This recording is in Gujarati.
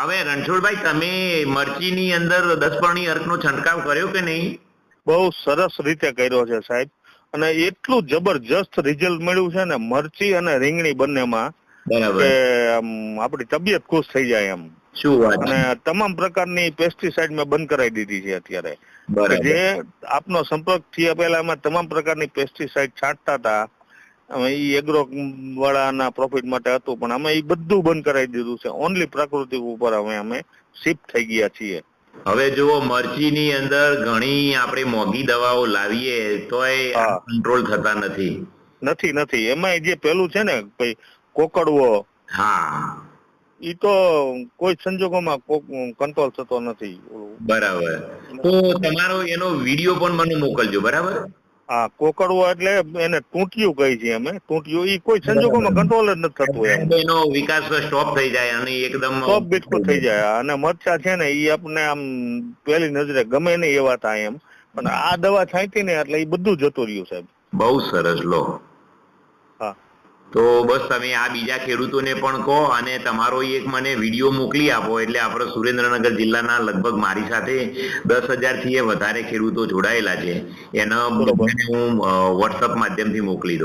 હવે રણછોડભાઈ, તમે મરચીની અંદર 10 પરણી અર્કનો છંટકાવ કર્યો કે નહીં? બહુ સરસ રીતે કર્યો છે સાહેબ, અને એટલું જબરજસ્ત રિઝલ્ટ મળ્યું છે ને મરચી અને રીંગણી બંનેમાં બરાબર. કે આપણી તબિયત ખુશ થઈ જાય એમ. શું વાત છે? અને તમામ પ્રકારની પેસ્ટિસાઇડ મેં બંધ કરાવી દીધી છે અત્યારે. બરાબર. જે આપનો સંપર્ક થયા પહેલા અમે તમામ પ્રકારની પેસ્ટિસાઇડ છાંટતા હતા, અમે ઈ એગ્રો વાળાના પ્રોફિટ માટે હતું, પણ અમે એ બધું બંધ કરાવી દીધું છે. ઓનલી પ્રાકૃતિક ઉપર અમે શિફ્ટ થઈ ગયા છીએ. હવે જુઓ, મરચીની અંદર ઘણી આપણે મોંઘી દવાઓ લાવીએ તોય કંટ્રોલ થતા નથી. એમાં જે પેલું છે ને ભાઈ કોકડવો, હા, ઈ તો કોઈ સંજોગોમાં કંટ્રોલ થતો નથી. બરાબર. તો તમારો એનો વિડીયો પણ મને મોકલજો. બરાબર. હા, કોકડવો એટલે એને ટૂંટિયું કહી છે અમે. ટૂંટિયું ઈ કોઈ સંજોગોમાં કંટ્રોલ જ નથી થતું એમ. એનો વિકાસ સ્ટોપ થઈ જાય અને એકદમ સ્ટોપ બિલકુલ થઈ જાય. અને મરચા છે ને ઈ આપણે આમ પેલી નજરે ગમે નહીં એવા થાય એમ, પણ આ દવા છાંટી ને એટલે એ બધું જતું રહ્યું સાહેબ. બહુ સરસ. લો, હા, તો બસ તમે આ બીજા ખેડૂતોને પણ કહો અને તમારો એક મને વિડીયો મોકલી આપો, એટલે આપણે સુરેન્દ્રનગર જિલ્લાના લગભગ મારી સાથે 10,000 થી વધારે ખેડૂતો જોડાયેલા છે, એના હું વોટ્સઅપ માધ્યમથી મોકલી દઉં.